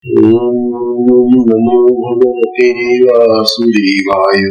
ओम नमो भगवते वासुदेवाय।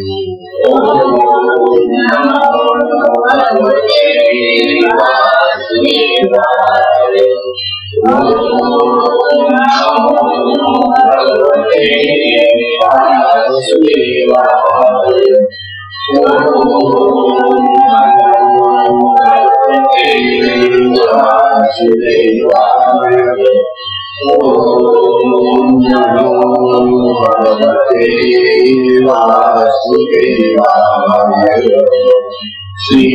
श्री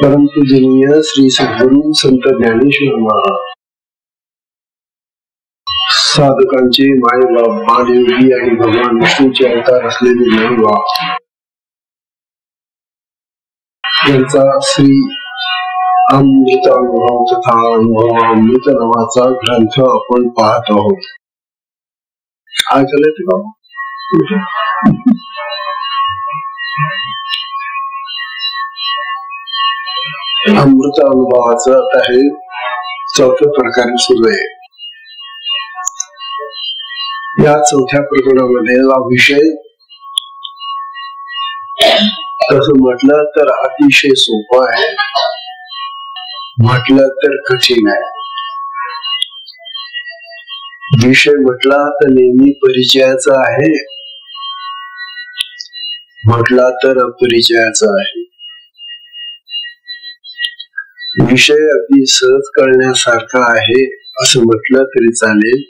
परम पूजनीय श्री सद्गुरु संत ज्ञानेश्वर महाराज साधकांचे मायबाप महादेवजी आणि भगवान विष्णूचे अवतार असलेले ज्ञानबाप यांचा श्री अमृतानुभव तथा अनुभवामृत नावाचा ग्रंथ आपण पाहत आहोत. ऐकलं ते बाबा अमृत अनुभवाचा आता हे चौथ्या प्रकारे सुरू आहे. या चौथ्या प्रकरणामध्ये हा विषय तसं म्हटलं तर अतिशय सोपा आहे, म्हटलं तर कठीण आहे. विषय म्हटला तर नेहमी परिचयाचा आहे, म्हटला तर अपरिचयाचा आहे. विषय अगदी सहज कळण्यासारखा आहे असं म्हटलं तरी चालेल,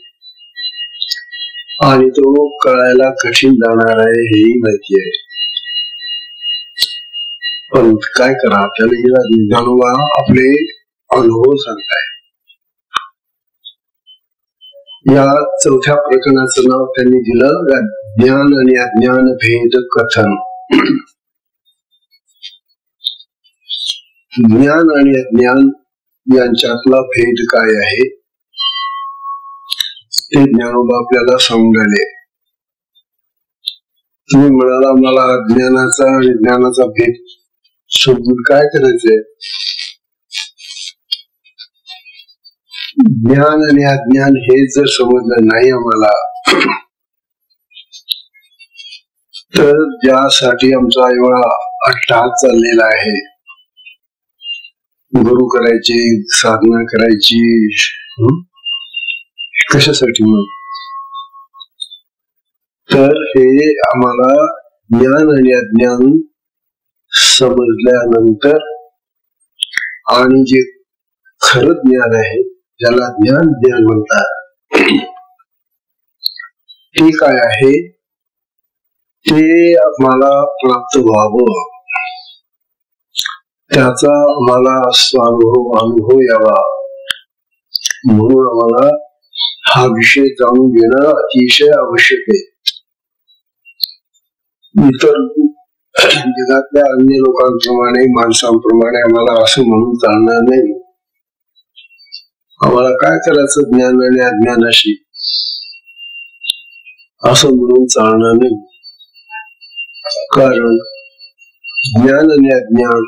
आणि तो कळायला कठीण जाणार आहे हेही माहिती आहे. पण काय करा, त्याला ज्ञानोबा आपले अनुभव सांगताय. या चौथ्या प्रकरणाचं नाव त्यांनी दिलं ज्ञान आणि अज्ञान भेद कथन. ज्ञान आणि अज्ञान यांच्यातला भेद काय आहे ते ज्ञानोबा आपल्याला सांगून राहिले. तुम्ही म्हणाला मला अज्ञानाचा आणि ज्ञानाचा भेद समजून काय करायचंय. ज्ञान आणि अज्ञान हे जर समजलं नाही आम्हाला तर ज्यासाठी आमचा एवढा अट्टहास चाललेला आहे, गुरु करायची, साधना करायची, कशासाठी मग? तर हे आम्हाला ज्ञान आणि अज्ञान समजल्यानंतर, आणि जे खरं ज्ञान आहे ज्याला ज्ञान म्हणतात ते काय आहे ते आम्हाला प्राप्त व्हावं, त्याचा आम्हाला अनुभव यावा म्हणून आम्हाला हा विषय जाणून घेणं अतिशय आवश्यक आहे. इतर जगातल्या अन्य लोकांप्रमाणे, माणसांप्रमाणे आम्हाला असं म्हणून चालणार नाही. आम्हाला काय करायचं ज्ञान आणि अज्ञानाशी असं म्हणून चालणार नाही. कारण ज्ञान आणि अज्ञान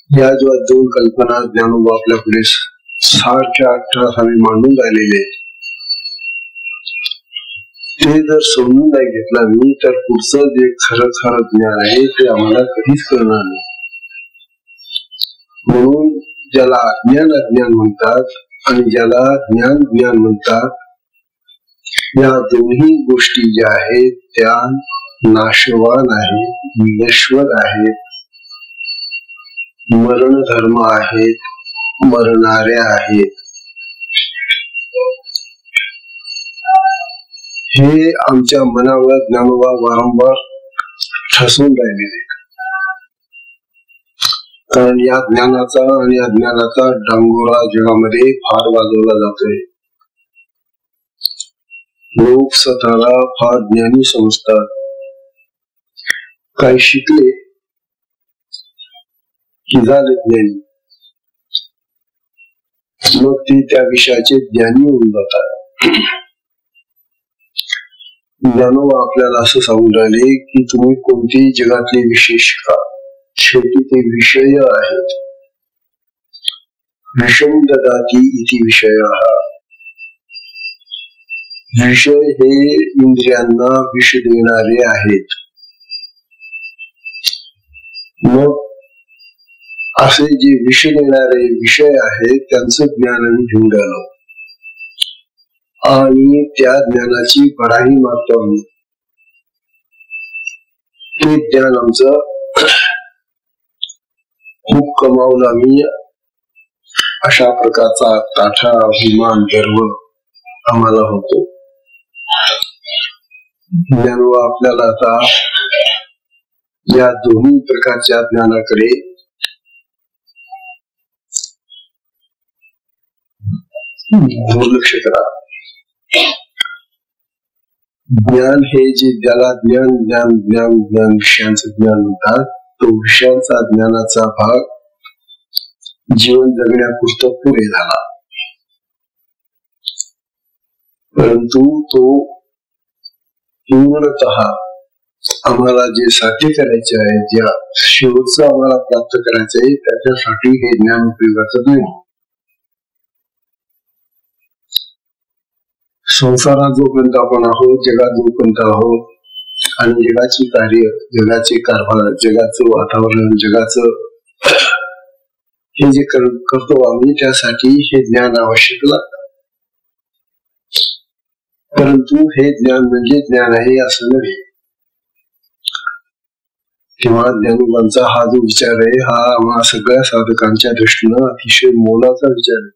या ज्या दोन कल्पना ज्ञानोबा आपल्या पुढे 18 मांडून राहिलेले, ते जर समजून नाही घेतला मी तर पुढचं जे खरं ज्ञान आहे ते आम्हाला कधीच कळणार नाही. म्हणून ज्याला अज्ञान म्हणतात आणि ज्याला ज्ञान म्हणतात, या दोन्ही गोष्टी ज्या आहेत त्या नाशवान आहेत, नश्वर आहेत, मरण धर्म आहेत, मरणाऱ्या आहेत. हे आमच्या मनावर ज्ञानोबा वारंवार ठसून राहिलेले. कारण या ज्ञानाचा आणि अज्ञानाचा डांगोरा जगामध्ये फार वाजवला जातोय. लोक स्वतःला फार ज्ञानी समजतात. काही शिकले की झाले ज्ञानी, मग ते त्या विषयाचे ज्ञानी होऊन जातात. ज्ञानोबा आपल्याला असं सांगून राहिले की तुम्ही कोणतेही जगातले विषय शिका, शेवटी ते विषय आहेत. विषम ददाती इति विषयः. विषय हे इंद्रियांना विष देणारे आहेत. मग असे जे विष देणारे विषय आहेत त्यांचं ज्ञान आम्ही घेऊन राहिलो आणि त्या ज्ञानाची पढाई मारतो आम्ही. ते ज्ञान आमचं खूप कमावलं आम्ही. अशा प्रकारचा ताठा अभिमान गर्व आम्हाला होतो. ज्ञानोबा आपल्याला आता या दोन्ही प्रकारच्या ज्ञानाकडे दुर्लक्ष करा. ज्ञान हे जे ज्याला ज्ञान ज्ञान ज्ञान ज्ञान विषयांचं ज्ञान म्हणतात, तो विषयांचा ज्ञानाचा भाग जीवन जगण्यापुरतं पुरे झाला. परंतु तो पूर्णतः आम्हाला जे साध्य करायचे आहे, ज्या शेवटचं आम्हाला प्राप्त करायचं आहे, त्याच्यासाठी हे ज्ञान उपयोगाचं नाही. संसारात जोपर्यंत आपण आहोत, जगात जोपर्यंत आहोत आणि जगाची कार्य, जगाचे कारभार, जगाचं वातावरण, जगाचं हे जे करतो आम्ही, त्यासाठी हे ज्ञान आवश्यक लागतं. परंतु हे ज्ञान म्हणजे ज्ञान आहे असं नव्हे. किंवा ज्ञानोबांचा हा जो विचार आहे, हा आम्हा सगळ्या साधकांच्या दृष्टीनं अतिशय मोलाचा विचार आहे.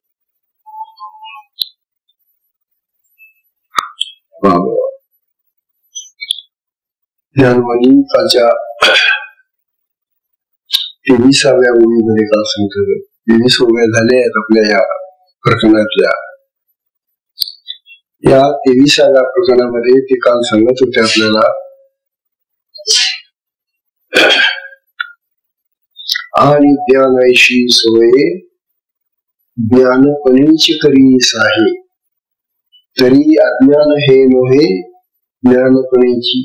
ज्ञानवाणी कालच्या 23व्या ओळीमध्ये काल सांगतो, 23 ओव्या झाल्या आहेत आपल्या या प्रकरणातल्या. या 23व्या प्रकरणामध्ये ते काल सांगत होते आपल्याला, आणि ज्ञानाशी सोय ज्ञानपणीची करीस आहे, तरी अज्ञान हे नव्हे ज्ञानपणीची.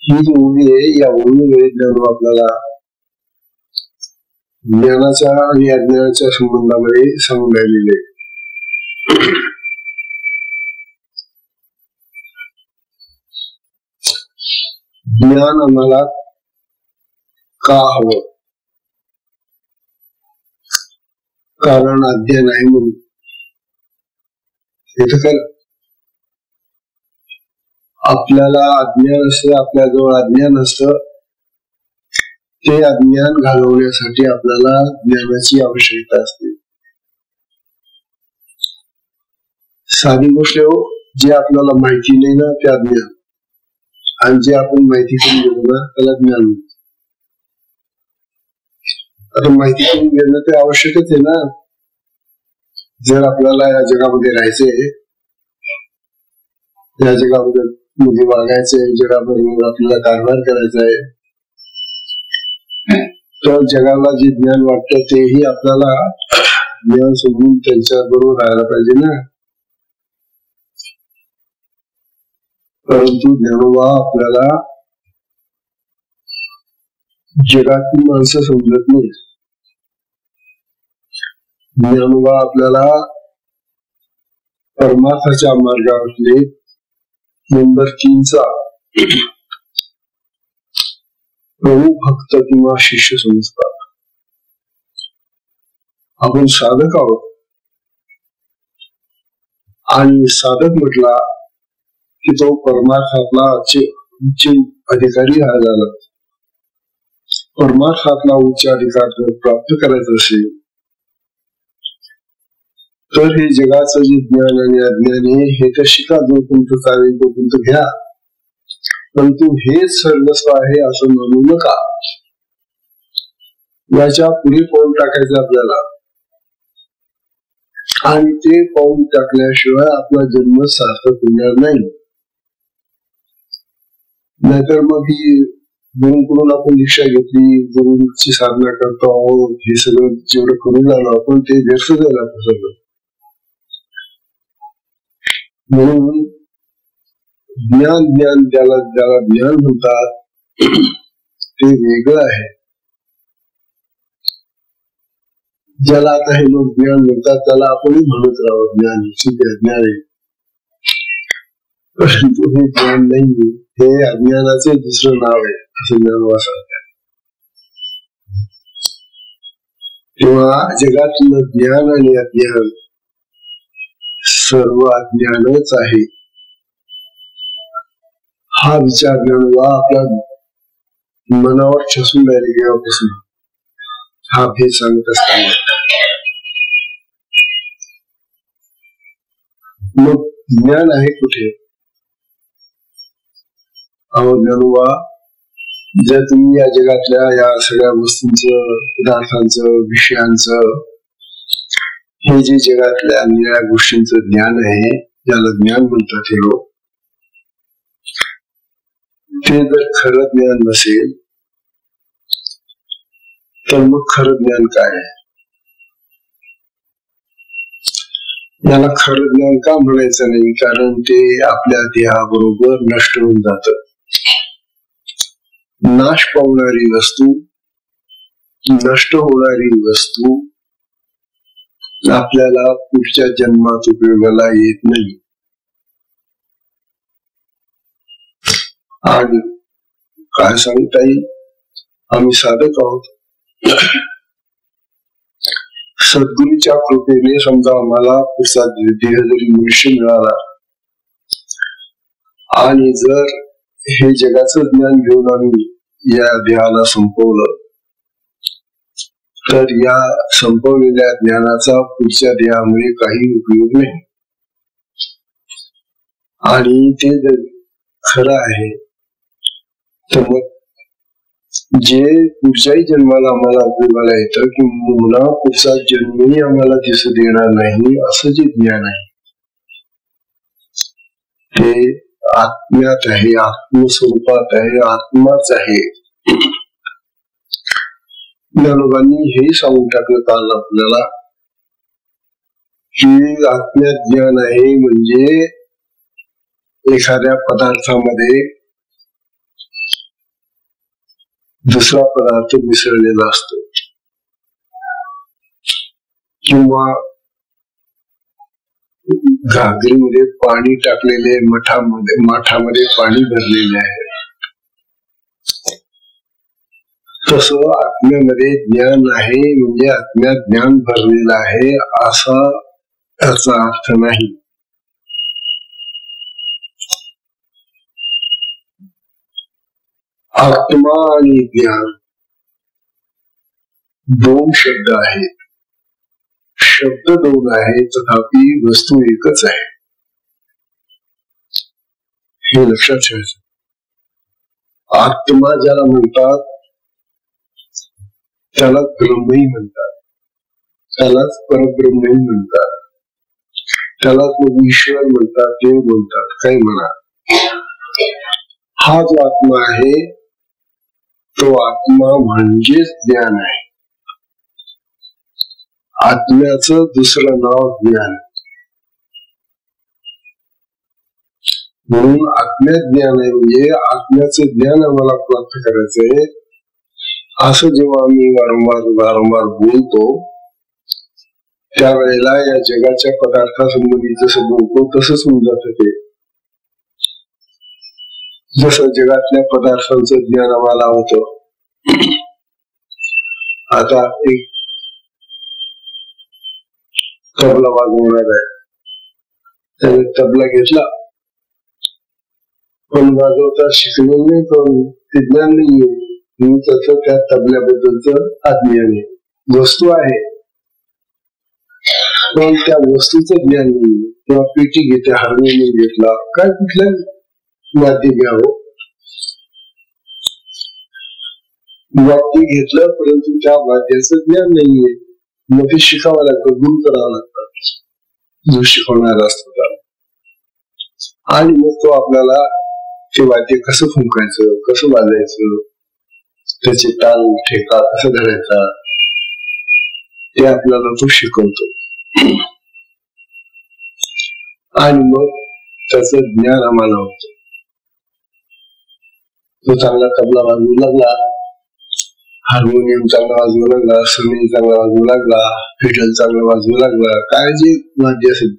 ही जी ओळी आहे, या ओळीमुळे ज्ञान आपल्याला ज्ञानाच्या आणि अज्ञानाच्या संबंधामध्ये सांगून राहिलेले. ज्ञान आम्हाला का हवं? कारण अज्ञान आहे म्हणून. आपल्याला अज्ञान असतं, आपल्याजवळ अज्ञान असतं, ते अज्ञान घालवण्यासाठी आपल्याला ज्ञानाची आवश्यकता असते. साधी गोष्ट हो, जे आपल्याला माहिती नाही ना ते अज्ञान, आणि जे आपण माहिती करून घेतो ना त्याला ज्ञान. आता माहिती करून घेणं ते आवश्यकच आहे ना. जर आपल्याला या जगामध्ये राहायचंय, या जगामध्ये वागायचंय, जगाबरोबर आपल्याला कारभार करायचा आहे, तर जगाला जे ज्ञान वाटतं तेही आपल्याला ज्ञान समजून त्यांच्या बरोबर राहायला पाहिजे ना. परंतु ज्ञानोबा आपल्याला जगातील माणसं समजत नाही. ज्ञानोबा आपल्याला परमार्थाच्या मार्गावरले नंबर 3चा प्रभू भक्त किंवा शिष्य समजतात. आपण साधक आहोत, आणि साधक म्हटला की तो परमार्थातला उच्च अधिकारी झाला. परमार्थातला उच्च अधिकार जर प्राप्त करायचं असेल तर हे जगाचं जे ज्ञान आणि अज्ञान आहे हे तर शिका, जोपर्यंत चालेल तोपर्यंत घ्या, परंतु हेच सर्वस्व आहे असं म्हणू नका. याच्या पुढे पाऊल टाकायचं आपल्याला. आणि ते पाऊल टाकल्याशिवाय आपला जन्म सार्थक होणार नाही. नाहीतर मग ही गुरुकडून आपण दीक्षा घेतली, गुरुची साधना करतो आहोत, हे सगळं जेवढं करून झालं आपण ते व्यर्थ झालं सगळं. म्हणून ज्ञान ज्ञान ज्याला ज्ञान म्हणतात ते वेगळं आहे. ज्याला आता हे लोक ज्ञान म्हणतात त्याला आपणही म्हणत राहू ज्ञान, ठीक आहे ज्ञान आहे, परंतु हे ज्ञान नाहीये, हे अज्ञानाचे दुसरं नाव आहे असं ज्ञानोबा सांगतात. तेव्हा जगातलं ज्ञान आणि अज्ञान सर्व अज्ञानच आहे हा विचार ज्ञानोबा आपल्या मनावर ठसून राहिले गेल्यापासून हा भेद सांगत असताना. मग ज्ञान आहे कुठे? अहो ज्ञानोबा, जर तुम्ही या जगातल्या या सगळ्या वस्तूंचं, पदार्थांचं, विषयांचं, हे जे जगातल्या निळ्या गोष्टींचं ज्ञान आहे, ज्याला ज्ञान म्हणतात हे लोक, ते जर खरं ज्ञान नसेल तर मग खरं ज्ञान काय आहे? याला खरं ज्ञान का म्हणायचं नाही? कारण ते आपल्या देहाबरोबर नष्ट होऊन जात. नाश पावणारी वस्तू, नष्ट होणारी वस्तू आपल्याला पुढच्या जन्मात उपयोगाला येत नाही. आणि काय सांगता येईल, आम्ही साधक आहोत. सद्गुरूच्या कृपेने समजा आम्हाला पुढचा देह जरी मनुष्य मिळाला आणि जर हे जगाचं ज्ञान घेऊन आम्ही या देहाला संपवलं तर या संपवलेल्या ज्ञानाचा पुढच्या देहामुळे काही उपयोग नाही. आणि ते जर खरं आहे तर मग जे पुढच्याही जन्माला आम्हाला उपयोगाला येतं किंवा पुढचा जन्मही आम्हाला दिसू देणार नाही असं जे ज्ञान आहे ते आत्म्यात आहे, आत्मस्वरूपात आहे, आत्माच आहे. ज्ञानोबांनी हे सांगून टाकलं काल आपल्याला की आत्म्यात ज्ञान आहे म्हणजे एखाद्या पदार्थामध्ये दुसरा पदार्थ मिसळलेला असतो किंवा घागरीमध्ये पाणी टाकलेले, माठामध्ये पाणी भरलेले आहे. तसं आत्म्यामध्ये ज्ञान आहे म्हणजे आत्म्यात ज्ञान भरलेलं आहे असा याचा अर्थ नाही. आत्मा आणि ज्ञान दोन शब्द आहेत. शब्द दोन आहे तथापि वस्तू एकच आहे, हे लक्षात ठेवायचं. आत्मा ज्याला म्हणतात त्याला ब्रह्मही म्हणतात, त्यालाच परब्रह्मही म्हणतात, त्याला ईश्वर म्हणतात, देव म्हणतात, काही म्हणा. हा जो आत्मा आहे तो आत्मा म्हणजेच ज्ञान आहे. आत्म्याचं दुसरं नाव ज्ञान. म्हणून आत्म्यात ज्ञान आहे म्हणजे आत्म्याचं ज्ञान आम्हाला प्राप्त करायचंय असं जेव्हा आम्ही वारंवार बोलतो त्यावेळेला या जगाच्या पदार्थासंबंधी जसं बोलतो तसंच होऊन जातं. ते जसं जगातल्या पदार्थांचं ज्ञान आम्हाला होतं. आता एक तबला वाजवणार आहे, त्याने तबला घेतला पण वाजवता शिकलेलं नाही, पण ते ज्ञान नाहीये. त्याचं त्या तबल्याबद्दलचं अज्ञान आहे. वस्तू आहे पण त्या वस्तूचं ज्ञान नाहीये. किंवा पेटी घेते, हार्मोनियम घेतला, काय कुठलं वाद्य घ्यावं, वाद्य घेतलं परंतु त्या वाद्याचं ज्ञान नाहीये. मग ते शिकावं लागतं, गुरु करावं लागतं. जो शिकवणारा असतो त्याला. आणि मग तो आपल्याला ते वाद्य कसं फुंकायचं, कसं वाजायचं, त्याचे ताल ठेका कसं धरायचा ते आपल्याला तो शिकवतो. आणि मग त्याचं ज्ञान आम्हाला होतं. तो चांगला तबला वाजवू लागला, हार्मोनियम चांगला वाजवू लागला, सनई चांगला वाजवू लागला, फिडल चांगला वाजवू लागला, काय जे वाद्य असेल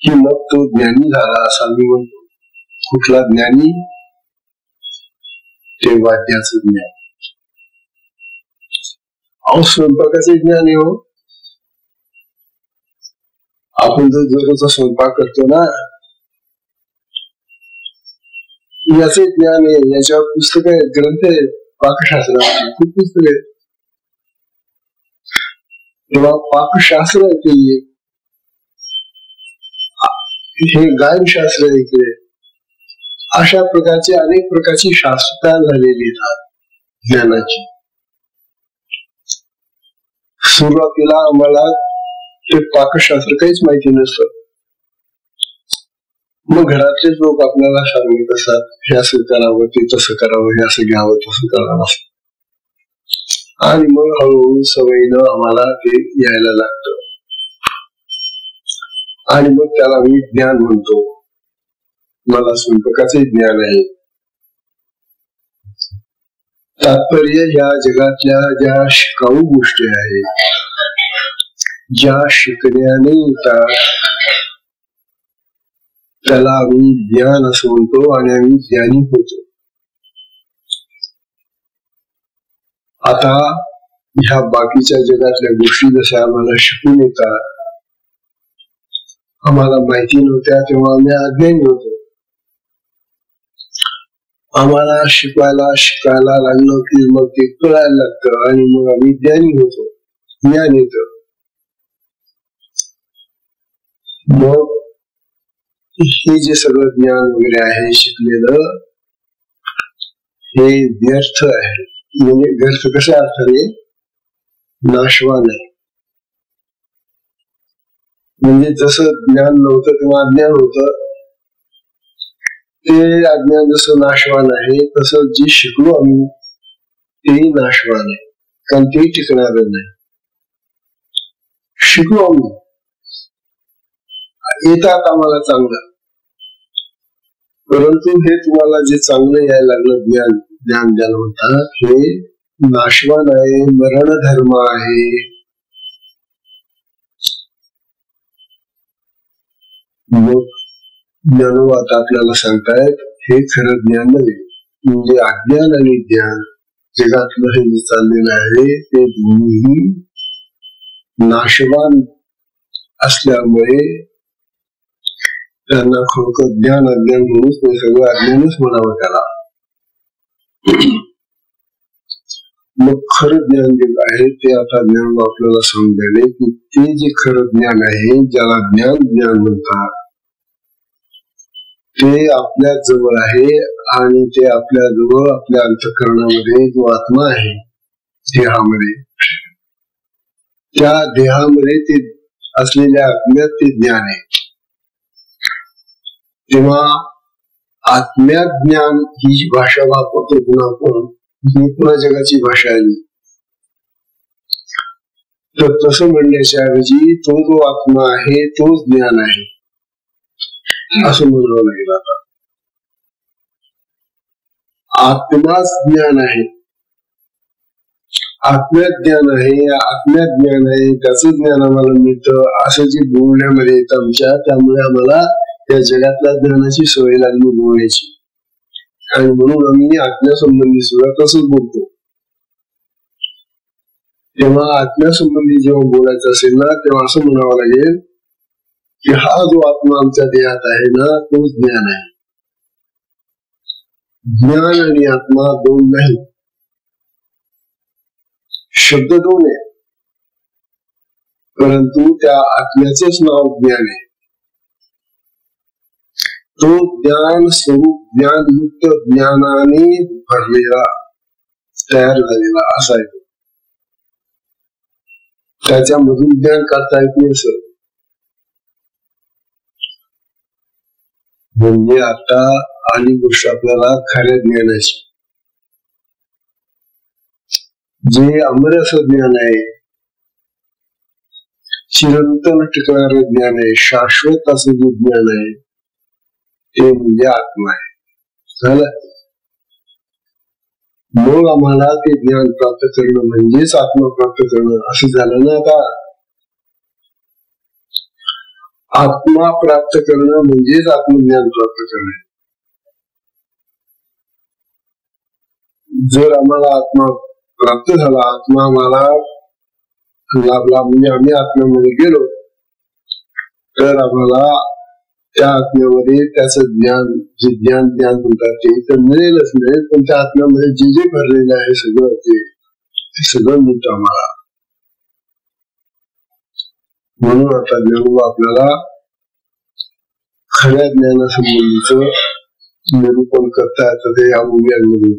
की मग तो ज्ञानी झाला असा मी म्हणतो. कुठला ज्ञानी? ते वाद्याचं ज्ञान. अहो स्वयंपाकाचे ज्ञान आहे हो. आपण जो दररोजचा स्वयंपाक करतो ना, याचे ज्ञान आहे. याच्यावर पुस्तक आहेत, ग्रंथ आहेत, पाकशास्त्राची खूप पुस्तक आहेत. तेव्हा पाकशास्त्र ते हे गायनशास्त्र इकडे, अशा प्रकारचे अनेक प्रकारची शास्त्र तयार झालेली आहेत ज्ञानाची. सुरुवातीला आम्हाला ते पाकशास्त्र काहीच माहिती नसतं. मग घरातले लोक आपल्याला सांगत असतात, हे असं करावं, ते तसं करावं, हे असं घ्यावं, तसं करावं. आणि मग हळूहळू सवयीनं आम्हाला ते यायला लागतं. आणि मग त्याला मी ज्ञान म्हणतो. मला स्वयंपाकाचे ज्ञान आहे. तात्पर्य या जगातल्या ज्या शिकाऊ गोष्टी आहेत, ज्या शिकण्याने येतात, त्याला आम्ही ज्ञान असं म्हणतो आणि आम्ही ज्ञानी होतो. आता ह्या बाकीच्या जगातल्या गोष्टी जशा आम्हाला शिकून येतात, आम्हाला माहिती नव्हत्या तेव्हा आम्ही अज्ञानी होतो. आम्हाला शिकायला लागलं की मग ते कळायला लागतं आणि मग आम्ही ज्ञानी होतो, ज्ञान येतं. मग हे जे सगळं ज्ञान वगैरे आहे शिकलेलं, हे व्यर्थ आहे. म्हणजे व्यर्थ कशा अर्थाने? नाशवान आहे. म्हणजे जसं ज्ञान नव्हतं तेव्हा अज्ञान होतं, ते अज्ञान जसं नाशवान आहे तसं जे शिकलो आम्ही तेही नाशवान आहे, कारण ते टिकणार नाही. शिकलो आम्ही, येतात आम्हाला चांगलं, परंतु हे तुम्हाला जे चांगलं यायला लागलं ज्ञान ज्याला म्हणतात, हे नाशवान आहे, मरण धर्म आहे. मग ज्ञानोबाता आपल्याला सांगतायत हे खरं ज्ञान नव्हे. म्हणजे अज्ञान आणि ज्ञान जगातलं हे जे चाललेलं आहे ते दोन्ही नाशवान असल्यामुळे त्यांना खरोखर ज्ञान अज्ञान म्हणूनच ते सगळं अज्ञानच म्हणावं त्याला. मग खरं ज्ञान जे आहे ते आता ज्ञान आपल्याला समजायले की ते जे खरं ज्ञान आहे, ज्याला ज्ञान म्हणतात, ते आपल्या जवळ आहे. आणि ते आपल्या जवळ आपल्या अंतःकरणामध्ये जो आत्मा आहे देहामध्ये, त्या देहामध्ये ते असलेल्या आत्म्यात ते ज्ञान आहे. तेव्हा आत्म्यात ज्ञान ही जी भाषा वापरतो पुन्हा आपण, ही पुन्हा जगाची भाषा आहे. तर तसं म्हणण्याच्या ऐवजी तो जो आत्मा आहे तोच ज्ञान आहे असं म्हणावं लागेल. आता आत्माच ज्ञान आहे, आत्म्यात ज्ञान आहे, आत्म्यात ज्ञान आहे, त्याच ज्ञान आम्हाला मिळतं असं जे बोलण्यामध्ये येतं आमच्या, त्यामुळे आम्हाला त्या जगातल्या ज्ञानाची सवय लागली बोलण्याची. आणि म्हणून आम्ही आत्म्यासंबंधी सुद्धा तसंच बोलतो. तेव्हा आत्म्यासंबंधी जेव्हा बोलायचं असेल ना, तेव्हा असं म्हणावं लागेल की हा जो आत्मा आमच्या देहात आहे ना, तोच ज्ञान आहे. ज्ञान आणि आत्मा दोन नाही, शब्द दोन आहे, परंतु त्या आत्म्याचंच नाव ज्ञान आहे. तो ज्ञान स्वरूप ज्ञानयुक्त ज्ञानाने भरलेला तयार झालेला असा आहे. त्याच्यामधून ज्ञान काढता येत नाही. म्हणजे आता आली गोष्ट आपल्याला खऱ्या ज्ञानाची. जे अमरस ज्ञान आहे, चिरंतन टिकणारं ज्ञान आहे, शाश्वत असं जे ज्ञान आहे ते म्हणजे आत्मा आहे. झालं. मग आम्हाला ते ज्ञान प्राप्त करणं म्हणजेच आत्मा प्राप्त करणं असं झालं ना. आता आत्मा प्राप्त करणं म्हणजेच आत्मज्ञान प्राप्त करणं. जर आम्हाला आत्मा प्राप्त झाला, आत्मा आम्हाला लाभला म्हणजे आम्ही आत्म्यामध्ये गेलो, तर आम्हाला त्या आत्म्यामध्ये त्याचं ज्ञान, जे ज्ञान म्हणतात ते तर मिळेलच मिळेल, पण त्या आत्म्यामध्ये जे जे भरलेलं आहे सगळं ते सगळं मिळतं आम्हाला. म्हणून आता ज्ञानोबा आपल्याला खऱ्या ज्ञानासंबंधीच निरूपण करता येतं ते या उद्यामध्ये.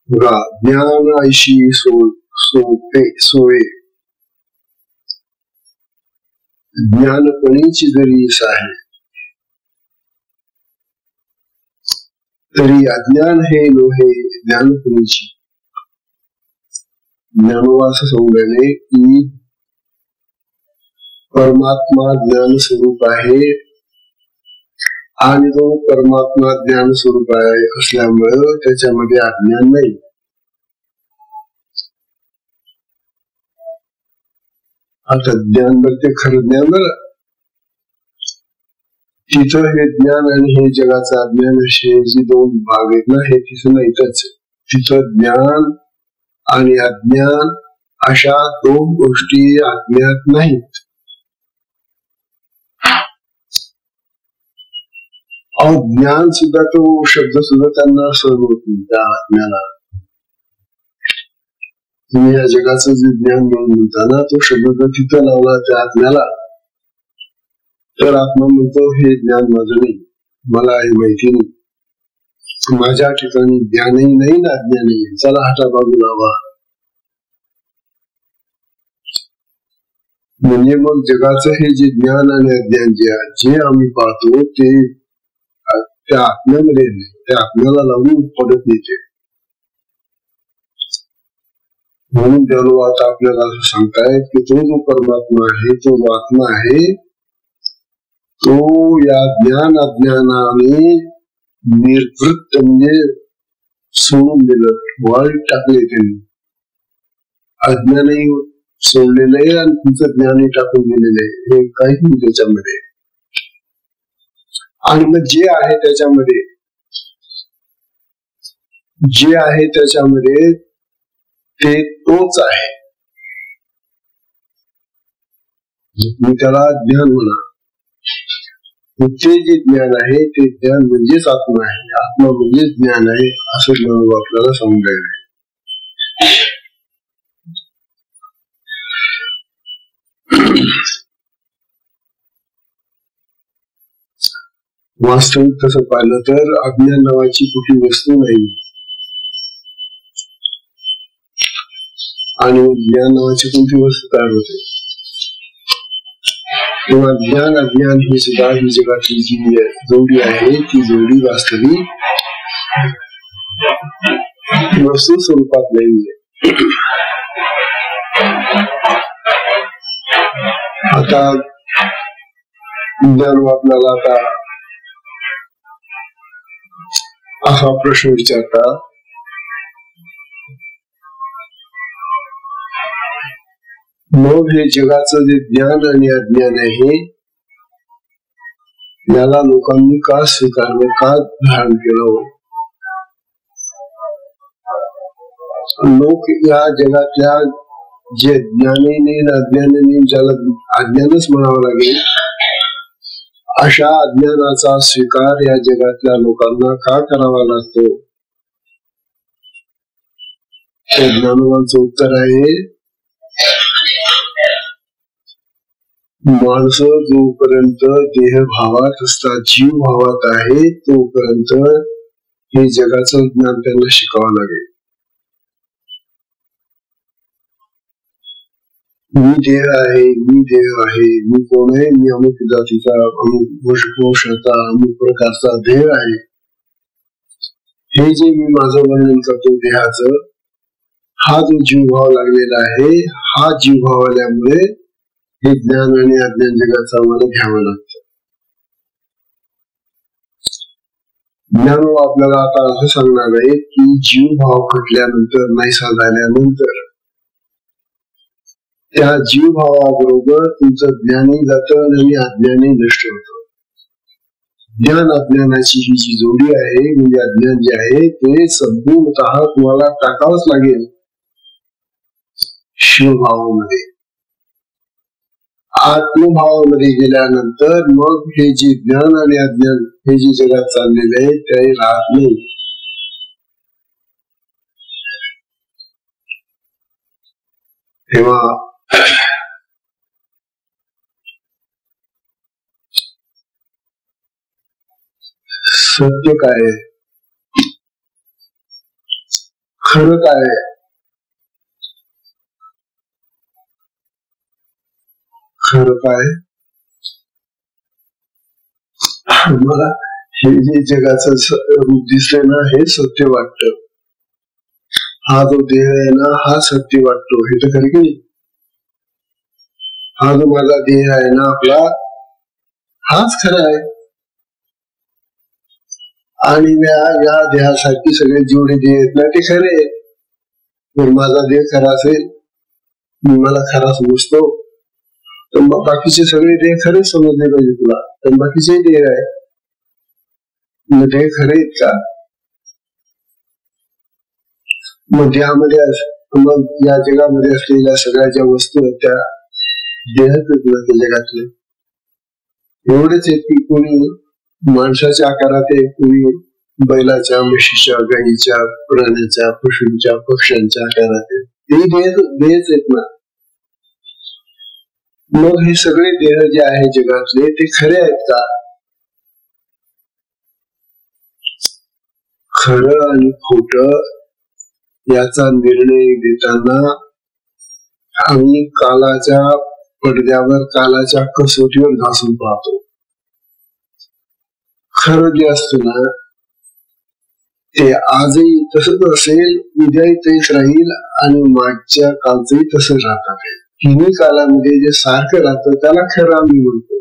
बघा, ज्ञान ऐशी सोय ज्ञानपणीची जरी आहे, तरी अज्ञान हे लोहे ज्ञानपणीची. ज्ञानोबा असं सांगले की परमात्मा ज्ञान स्वरूप आहे आणि तो परमात्मा ज्ञान स्वरूप आहे असल्यामुळे त्याच्यामध्ये अज्ञान नाही. आता ज्ञान बघते खरं ज्ञान बरं, तिथं हे ज्ञान आणि हे जगाचं अज्ञान असे जे दोन भाग आहेत ना, हे तिथं नाहीतच. तिथं ज्ञान आणि अज्ञान अशा दोन गोष्टी अज्ञात नाहीत. ज्ञान सुद्धा तो शब्द सुद्धा त्यांना सहन होत नाही त्या आत्म्याला. तुम्ही या जगाचं जे ज्ञान म्हणता ना, तो शब्द तिथं लावला त्या आत्म्याला, तर आत्मा म्हणतो हे ज्ञान माझं नाही, मला हे माहिती नाही, माझ्या ठिकाणी ज्ञानही नाही ना अज्ञानही, चला हाता बाजू लावा. म्हणजे मग जगाचं हे जे ज्ञान आणि अज्ञान जे आम्ही पाहतो ते त्या आत्म्यामध्ये नाही, त्या आत्म्याला लावून पडत नाही ते. म्हणून त्याला आता आपल्याला असं सांगतायत की तो जो परमात्मा आहे, तो जो आत्मा आहे, तो या ज्ञान अज्ञानाने निर्वृत्त म्हणजे सोडून दिलं, वाळीत टाकले. त्यांनी अज्ञानही सोडलेलं आहे आणि तुमचं ज्ञानही टाकून दिलेलं आहे, हे काही नाही त्याच्यामध्ये. आणि मग जे आहे त्याच्यामध्ये ते तोच आहे. मी त्याला ज्ञान म्हणा, ते जे ज्ञान आहे ते ज्ञान म्हणजेच आत्मा आहे, आत्मा म्हणजेच ज्ञान आहे असं ज्ञान आपल्याला समजायला. वास्तविक तसं पाहिलं तर अज्ञान नावाची कुठली वस्तू नाही आणि ज्ञान नावाची कोणती वस्तू तयार होते. तेव्हा ज्ञान अज्ञान ही सुद्धा ही जगातली जी जोडी आहे, ती जोडी वास्तविक वस्तू स्वरूपात नाहीये. आता ज्ञान आपल्याला आता असा प्रश्न विचारता, मग हे जगाचं जे ज्ञान आणि अज्ञान आहे याला लोकांनी का स्वीकारलं, का धारण केलं. लोक या जगातल्या जे ज्ञानीने अज्ञानाने, ज्याला अज्ञानच म्हणावं लागेल, अशा अज्ञानाचा स्वीकार या जगातल्या लोकांना का करावा लागतो. त्या ज्ञानवांचं उत्तर आहे, माणसं जोपर्यंत देहभावात असतात, जीव भावात आहे, तोपर्यंत हे जगाचं ज्ञान त्यांना शिकावं लागेल. मी देह आहे, मी देह आहे, मी कोण आहे, मी अमुक जातीचा, अमुक वंशाचा, अमुक प्रकारचा देह आहे. हे जे मी माझं वर्णन करतो देहाचं, हा जो जीवभाव लागलेला आहे, हा जीवभाव आल्यामुळे हे ज्ञान आणि अज्ञान जगाचं आम्हाला घ्यावं लागतं. ज्ञान आपल्याला आता असं सांगणार आहे की जीवभाव घटल्यानंतर, नाहीसा झाल्यानंतर त्या जीवभावाबरोबर तुमचं ज्ञानही जातं आणि अज्ञानही नष्ट होतं. ज्ञान अज्ञानाची ही जी जोडी आहे, म्हणजे अज्ञान जे आहे ते संपूर्णतः तुम्हाला टाकावंच लागेल शिवभावामध्ये. आत्मभावामध्ये गेल्यानंतर मग हे जे ज्ञान आणि अज्ञान हे जे जगात चाललेले आहे ते राहत नाही. तेव्हा सत्य काय आहे, खरं काय आहे, खरं काय मला हे जे जगाचं रूप दिसतंय ना, हे सत्य वाटतं. हा जो देह आहे ना, हा सत्य वाटतो. हे तर खरं की नाही. हा जो माझा देह आहे ना आपला, हाच खरा आहे. आणि या देहासारखी सगळे जेवढे देह आहेत ना ते खरे आहेत. जर माझा देह खरा असेल, मी मला खरा समजतो, तर मग बाकीचे सगळे देह खरे समजले पाहिजे तुला. तर बाकीचे देह आहे, देह खरे आहेत का? मग देहामध्ये मग या जगामध्ये असलेल्या सगळ्या ज्या वस्तू आहेत त्या देहातच जगातले एवढेच आहेत की कोणी माणसाच्या आकारात आहे, कोणी बैलाच्या, म्हशीच्या, गाईच्या, प्राण्याच्या, पशूंच्या, पक्ष्यांच्या आकारात आहे. ते देहच आहेत ना. मग हे सगळे देह जे आहे जगातले ते खरे आहेत का? खरं आणि खोटं याचा निर्णय देताना आम्ही कालाच्या पडद्यावर, कालाच्या कसोटीवर घासून पाहतो. खरं जे असतं ना ते आजही तसंच असेल, उद्याही तेच राहील आणि मागच्या कालचंही तसंच राहतात. तिन्ही कालामध्ये जे सारखं राहतं त्याला खरं आम्ही म्हणतो.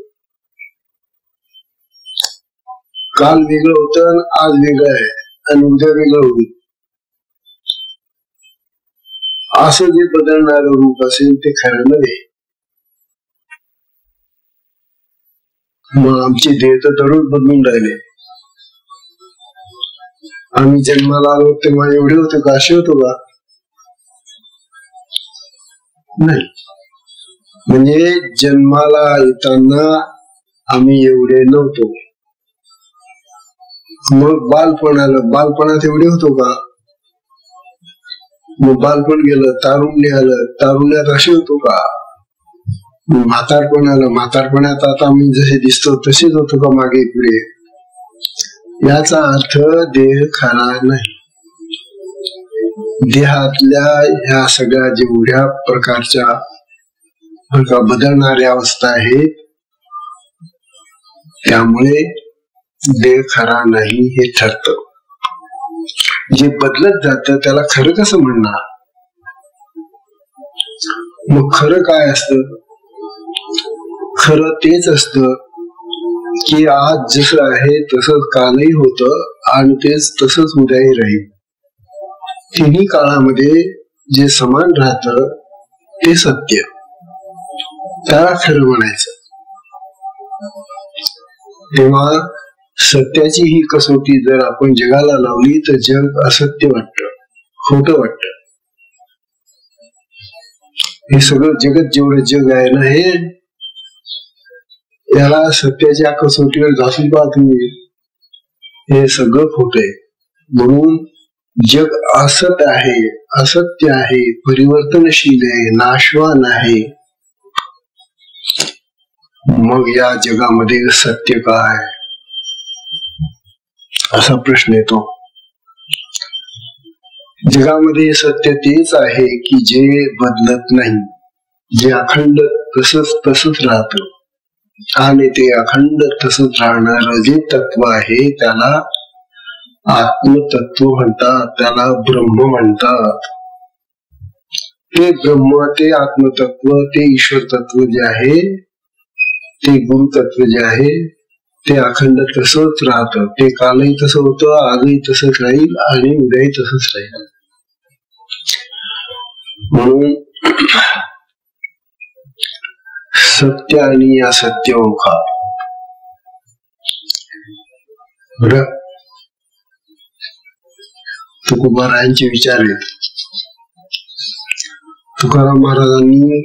काल वेगळं होतं, आज वेगळं आहे आणि उद्या वेगळं होईल. असं जे बदलणारं रूप असेल ते खरं नव्हे. मग आमचे देह तर दररोज बदलून राहिले. आम्ही जन्माला आलो तेव्हा एवढे होते का, असे होतो का? नाही. म्हणजे जन्माला येताना आम्ही एवढे नव्हतो. मग बालपण आलं, बालपणात एवढे होतो का? मग बालपण गेलं, तारुण्य आलं, तारुण्यात असे होतो का? म्हातारपण आलं, म्हातारपणात आता आम्ही जसे दिसतो तसेच होतो का मागे पुढे? याचा अर्थ देह खरा नाही. देहातल्या ह्या सगळ्या जेवढ्या प्रकारच्या बदलणाऱ्या अवस्था आहेत त्यामुळे देह खरा नाही हे ठरतं. जे बदलत जातं त्याला खरं कसं म्हणणार? मग खरं काय असतं? खरं तेच असतं की आज जसं आहे तसंच कालही होतं आणि तेच तसंच उद्याही राहील. तिन्ही काळामध्ये जे समान राहतं ते सत्य, त्याला खरं म्हणायचं. तेव्हा सत्याची ही कसोटी जर आपण जगाला लावली तर जग असत्य वाटतं, खोटं वाटतं. हे सगळं जगत जेवढं जग आहे ना हे याला सत्याच्या कसोटीवर घासून पहा तुम्ही, हे सगळं खोट आहे. म्हणून जग असत आहे, असत्य आहे, परिवर्तनशील आहे, नाशवान आहे. मग या जगामध्ये सत्य काय असा प्रश्न येतो. जगामध्ये सत्य तेच आहे की जे बदलत नाही. जे अखंड तसंच राहत आणि ते अखंड तसंच राहणार जे तत्व आहे त्याला आत्मतत्व म्हणतात, त्याला ब्रह्म म्हणतात. ते ब्रह्म, ते आत्मतत्व, ते ईश्वर तत्व जे आहे, ते गुरु तत्व जे आहे, ते अखंड तसंच राहत. ते कालही तसं होतं, आजही तसंच राहील आणि उद्याही तसंच राहील. म्हणून सत्य आणि असत्य ओळखा. तुकोबारायांचे विचार आहेत. तुकाराम महाराजांनी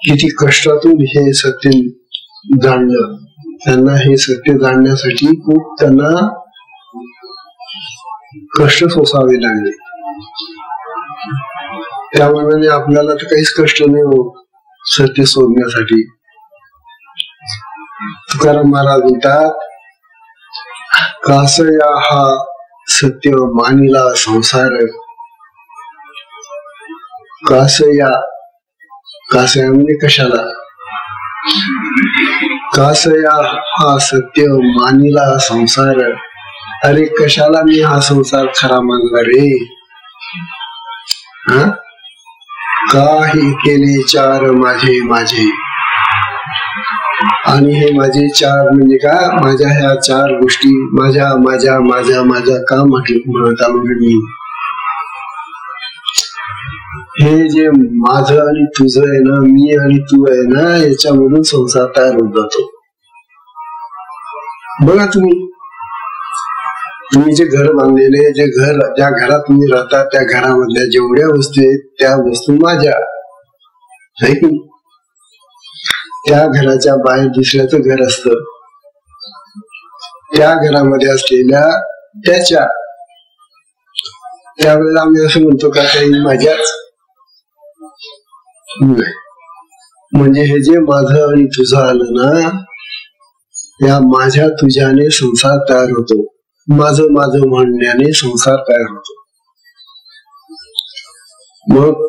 किती कष्टातून हे सत्य जाणलं. त्यांना हे सत्य जाणण्यासाठी खूप त्यांना कष्ट सोसावे लागले. त्यामुळे आपल्याला तर काहीच कष्ट नाही होत सत्य शोधण्यासाठी. तुकाराम महाराज म्हणतात, कासया हा सत्य मानिला संसार. कासया, कासया म्हणजे कशाला? कासया हा सत्य मानिला संसार. अरे कशाला मी हा संसार खरा मानला रे? काही केले चार माझे माझे. आणि हे माझे चार म्हणजे का? माझ्या ह्या चार गोष्टी माझ्या माझ्या माझ्या माझ्या का म्हणता म्हणजे मी हे जे माझं आणि तुझं आहे ना, मी आणि तू आहे ना, याच्यामधून संसार तयार होत जातो. बघा तुम्ही जे घर बांधलेले, जे घर, ज्या घरात तुम्ही राहता त्या घरामधल्या जेवढ्या वस्तू आहेत त्या वस्तू माझ्या आहे की. त्या घराच्या बाहेर दुसऱ्याचं घर असतं, त्या घरामध्ये असलेल्या त्याच्या, त्यावेळेला आम्ही असं म्हणतो का काही माझ्याच? म्हणजे हे जे माझं आणि तुझं आलं ना, या माझ्या तुझ्याने संसार तयार होतो. माझं माझं म्हणण्याने संसार तयार होतो. मग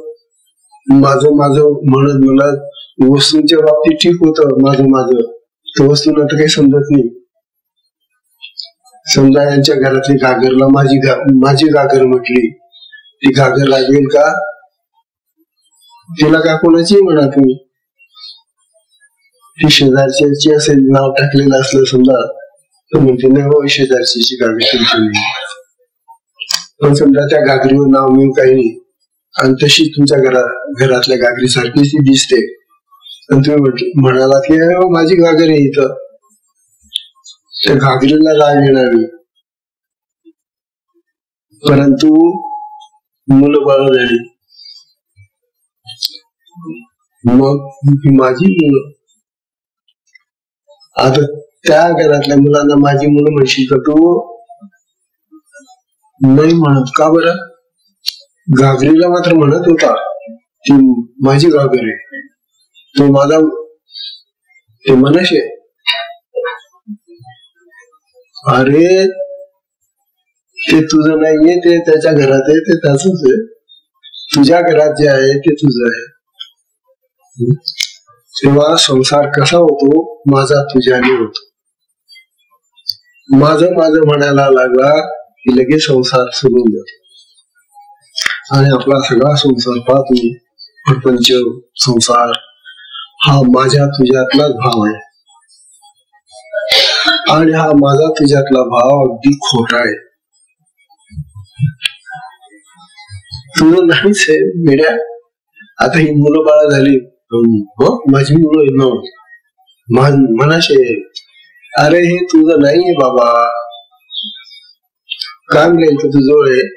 माझं माझं म्हणत वस्तूंच्या बाबतीत ठीक होतं माझं माझं, तर वस्तूंना तर काही समजत नाही. समजा यांच्या घरातली घागरला माझी घागर म्हटली, ती घागर लागेल का? तिला का कोणाची म्हणा तुम्ही, ती शेजारची असेल, नाव टाकलेलं असलं समजा तर म्हणते नाही हो शेजारची घागर तुमची नाही. पण समजा त्या घागरीवर नाव मिळून काही नाही आणि तशी तुमच्या घरातल्या घागरी सारखी ती दिसते आणि तुम्ही म्हणाला की माझी घागर आहे इथं, त्या घागरीला राग येणार नाही. परंतु मुलं बाळ झाली, मग माझी मुलं, आता त्या घरातल्या मुलांना माझी मुलं म्हणशील तर तू नाही म्हणत का बरं? घागरीला मात्र म्हणत होता ती माझी घागर आहे, तो माझा, ते मनाशे. अरे ते तुझं नाहीये, ते त्याच्या घरात आहे, ते त्याच आहे. तुझ्या घरात जे आहे ते तुझं आहे. तेव्हा संसार कसा होतो? माझा तुझ्याने होतो. माझं माझं म्हणायला लागला की लगेच संसार सुरू जातो. आणि आपला सगळा संसार पाहतो, प्रपंच संसार हा माझ्या तुझ्यातलाच भाव आहे. आणि हा माझा तुझ्यातला भाव अगदी खोटा आहे. तुझं नाहीच आहे वेड्या. आता ही मुलं बाळा झाली, माझी मुलं आहेत ना, मनाशे. अरे हे तुझं नाहीये बाबा, काम घ्यायचं तुझं आहे.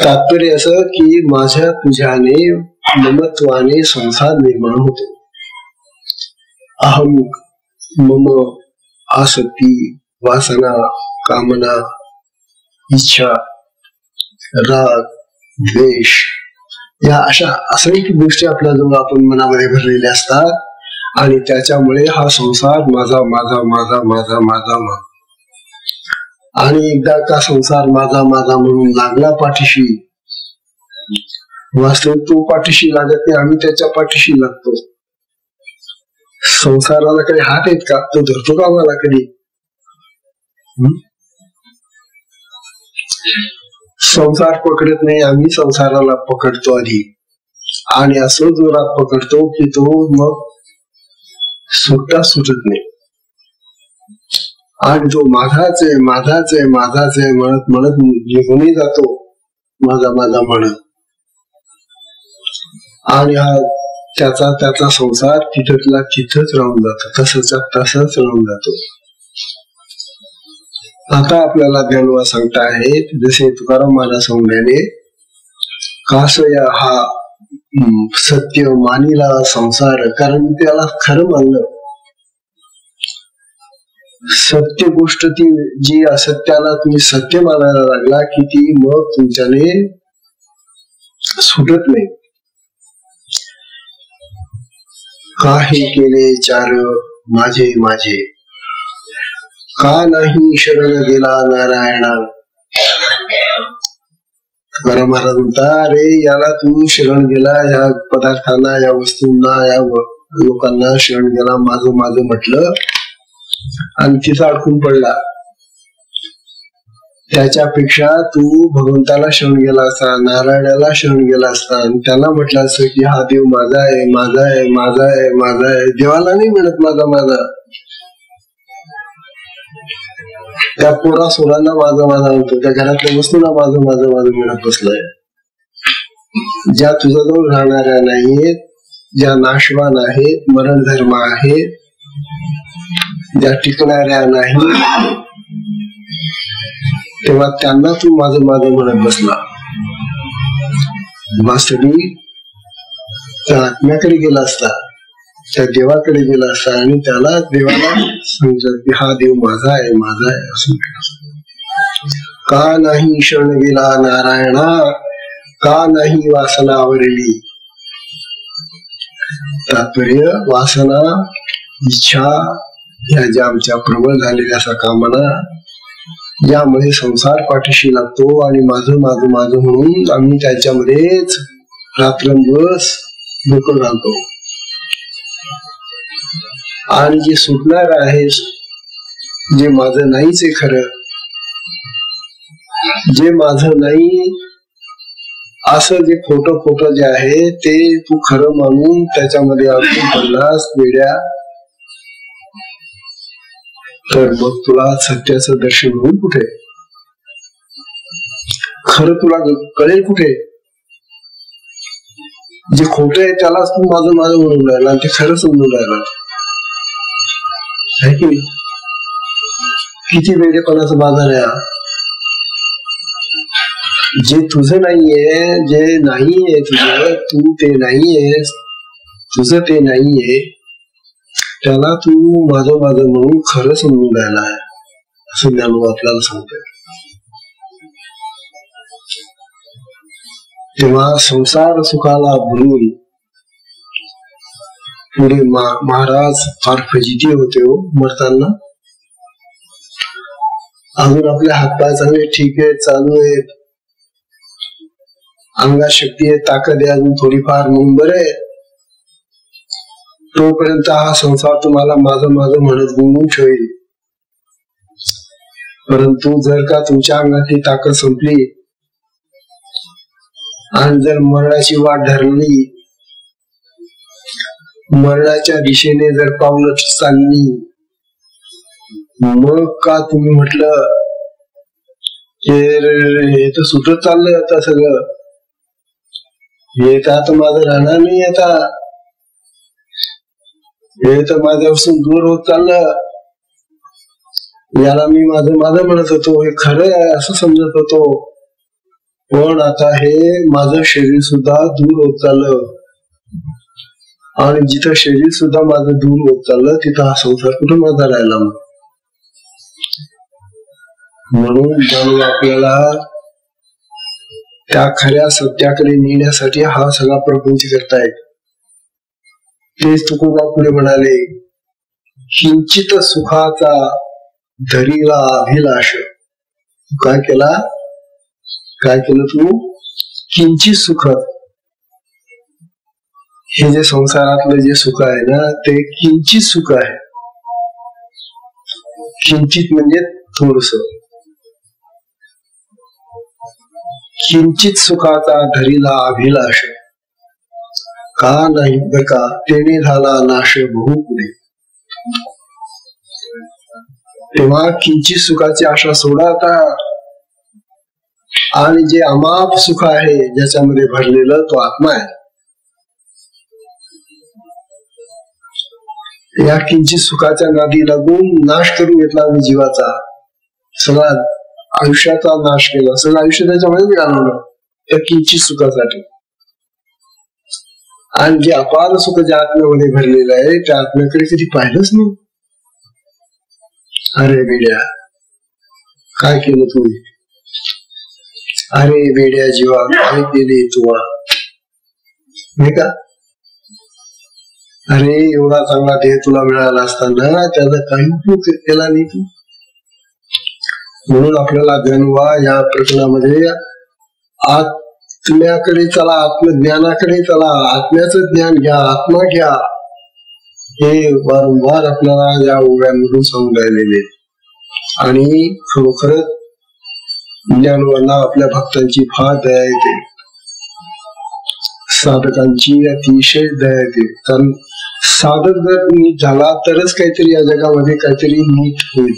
तात्पर्य असं की माझ्या तुझ्याने ममत्वाने संसार निर्माण होतो. अहम, मम, आसक्ती, वासना, कामना, इच्छा, राग, द्वेष, या अशा असंख्य गोष्टी आपल्या जवळ आपण मनामध्ये भरलेल्या असतात आणि त्याच्यामुळे हा संसार माझा माझा माझा माझा माझा आणि एकदा का संसार माझा माझा म्हणून लागला पाठीशी, वास्तविक तो पाठीशी लागत नाही, आम्ही त्याच्या पाठीशी लागतो. संसाराला काही हात आहेत का? तो धरतो का आम्हाला कधी? संसार पकडत नाही, आम्ही संसाराला पकडतो आधी, आणि असं जोरात पकडतो की तो मग सुटता सुटत नाही. आणि तो माझाच आहे माझाच आहे माझाच आहे म्हणत म्हणत निघूनही जातो, माझा माझा म्हणत. आणि हा त्याचा संसार तिथला तिथंच राहून जातो, तसंच राहून जातो. आता आपल्याला ज्ञानोबा सांगता आहे, जसे तुकाराम महाराज सांगल्याने, कासया हा सत्य मानिला संसार, कारण त्याला खरं मानलं. सत्य गोष्ट ती जी असत्याला तुम्ही सत्य मानायला लागला की ती मग तुमच्याने सुटत नाही. का हे केले चार माझे माझे, का नाही शरण गेला नारायणा. तुकाराम महाराज म्हणता, अरे याला तू शरण गेला, या पदार्थांना, या वस्तूंना, या लोकांना शरण गेला, माझं माझं म्हटलं आणि तिथं अडकून पडला. त्याच्यापेक्षा तू भगवंताला शरण गेला असता, नारायणाला शरण गेला असता आणि त्याला म्हटलं असं की हा देव माझा आहे माझा आहे माझा आहे माझा आहे. देवाला नाही म्हणत माझा माझा, त्या पोरा सोरांना माझा माझा म्हणतो, त्या घरातल्या वस्तूंना माझं माझं माझं म्हणत बसलाय. ज्या तुझ्याजवळ राहणाऱ्या नाहीत, ज्या नाशवान आहेत, मरण धर्म आहेत, ज्या टिकणाऱ्या नाही, तेव्हा त्यांना तू माझं माझं म्हणत बसला. वास्तविक त्या आत्म्याकडे गेला असता, त्या देवाकडे गेला असता आणि त्याला देवाला समजत की हा देव माझा आहे माझा आहे असं म्हटलं. का नाही शरण गेला नारायणा, का नाही वासना आवरली. तात्पर्य, वासना इच्छा या ज्या आमच्या प्रबळ झालेल्या कामना, यामुळे संसार पाठीशी लागतो आणि माझं माझं माझं म्हणून आम्ही त्याच्यामध्येच रात्रंदिवस डोकं घालतो. आणि जे सुटणार आहे, जे माझं नाहीच आहे खरं, जे माझं नाही असं जे खोटं खोटं जे आहे ते तू खरं मानून त्याच्यामध्ये अडकून पडलास वेड्या, तर मग तुला सत्याचं दर्शन होईल कुठे? खरं तुला कळेल कुठे? जे खोटं आहे त्यालाच तू माझं माझं म्हणून राहिला आणि ते खरं समजून राहिला आहे की. किती वेडेपणाचा बाजार आहे. जे तुझं नाहीये, जे नाहीये तुझं, तू ते नाहीयेस, तुझं ते नाहीये, त्याला तू माझं माझं म्हणून खरं समजून राहिला आहे असं ज्ञानोबा आपल्याला सांगतोय. तेव्हा संसार सुखाला भुलून पुढे महाराज फार फजिती होते हो मरताना. अजून आपले हातपाय चांगले ठीक आहे, चालू आहेत, अंगात शक्ती आहे, ताकद आहे अजून थोडीफार, म्हणून बरे. तोपर्यंत हा संसार तुम्हाला माझं माझं म्हणत गुंगून ठेवेल. परंतु जर का तुमच्या अंगातली ताकद संपली आणि जर मरणाची वाट धरली, मरणाच्या दिशेने जर पावलं चालली, मग का तुम्ही म्हटलं हे तर सुटत चाललंय आता सगळं, हे तर आता माझं राहणार नाही, आता हे तर माझ्यापासून दूर होत चाललं, याला मी माझं माझं म्हणत होतो, हे खरं आहे असं समजत होतो, पण आता हे माझं शरीर सुद्धा दूर होत चाललं आणि जिथं शरीर सुद्धा माझं दूर होत चाललं तिथं हा संसार कुठं माझा राहिला. म्हणून आपल्याला त्या खऱ्या सत्याकडे नेण्यासाठी हा सगळा प्रपंच करतायत. तेच तुकोबा पुढे म्हणाले, किंचित सुखाचा धरीला अभिलाष, काय केला, काय केलं तू? किंचित सुख. हे जे संसारातलं जे सुख आहे ना, ते किंचित सुख आहे. किंचित म्हणजे थोडस. किंचित सुखाचा धरीला अभिलाष, का नाही बका तेने झाला नाश बहु पुढे. तेव्हा किंचित सुखाची आशा सोडा आता, आणि जे अमाप सुख आहे ज्याच्यामध्ये भरलेलं तो आत्मा आहे. या किंचित सुखाच्या नादी लागून नाश करून घेतला मी जीवाचा. सगळा आयुष्याचा नाश केला, सगळं आयुष्य त्याच्यामध्ये घालवलं त्या किंचित सुखासाठी. आणि जे अपार सुख ज्या आत्म्यामध्ये भरलेलं आहे त्या आत्म्याकडे कधी पाहिलंच नाही. अरे बेड्या काय केलं तू? अरे बेड्या जीवा काय केले तुवा, नाही का? अरे एवढा चांगला देह तुला मिळाला असताना त्याचा काही उपयोग केला नाही तू. म्हणून आपल्याला गणवा या प्रकरणामध्ये आत्म्याकडे चला, आत्मज्ञानाकडे चला, आत्म्याचं ज्ञान घ्या, आत्मा घ्या, हे वारंवार आपल्याला या ओव्यांमधून सांगून राहिलेले. आणि खरोखरच ज्ञानवांना आपल्या भक्तांची फार दया येते, साधकांची अतिशय दया येते. कारण साधक जर नीट झाला तरच काहीतरी या जगामध्ये काहीतरी नीट होईल.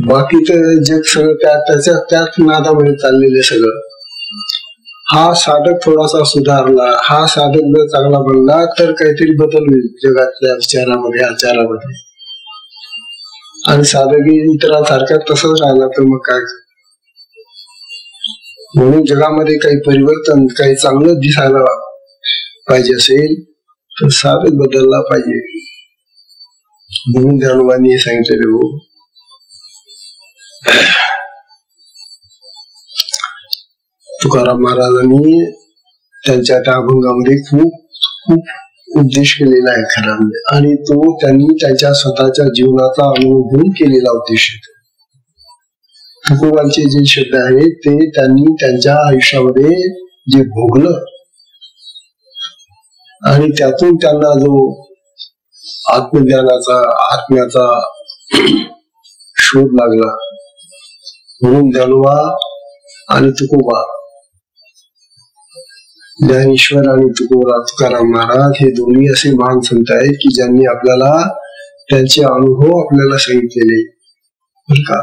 बाकी तर जग सगळं त्याच नादामध्ये चाललेले सगळं. हा साधक थोडासा सुधारला, हा साधक जर चांगला बनला तर काहीतरी बदल होईल जगातल्या विचारामध्ये, आचारामध्ये. आणि साधक इतरांसारखा तसंच राहिला तर मग काय? म्हणून जगामध्ये काही परिवर्तन, काही चांगलं दिसायला पाहिजे असेल तर साधक बदलला पाहिजे. म्हणून ज्ञानोबांनी सांगितलेले हो, तुकाराम महाराजांनी त्यांच्या त्या अभंगामध्ये खूप खूप उद्देश केलेला आहे खरा, आणि तो त्यांनी त्यांच्या स्वतःच्या जीवनाचा अनुभव घेऊन केलेला उद्देश आहे. तुकोबांचे जे शब्द आहेत ते त्यांनी त्यांच्या आयुष्यामध्ये जे भोगलं आणि त्यातून त्यांना जो आत्मज्ञानाचा, आत्म्याचा शोध लागला. म्हणून ज्ञानोबा आणि तुकोबा, ज्ञानेश्वर आणि तुकाराम महाराज हे दोन्ही असे महान संत आहेत की ज्यांनी आपल्याला त्यांचे अनुभव आपल्याला सांगितलेले. बर का?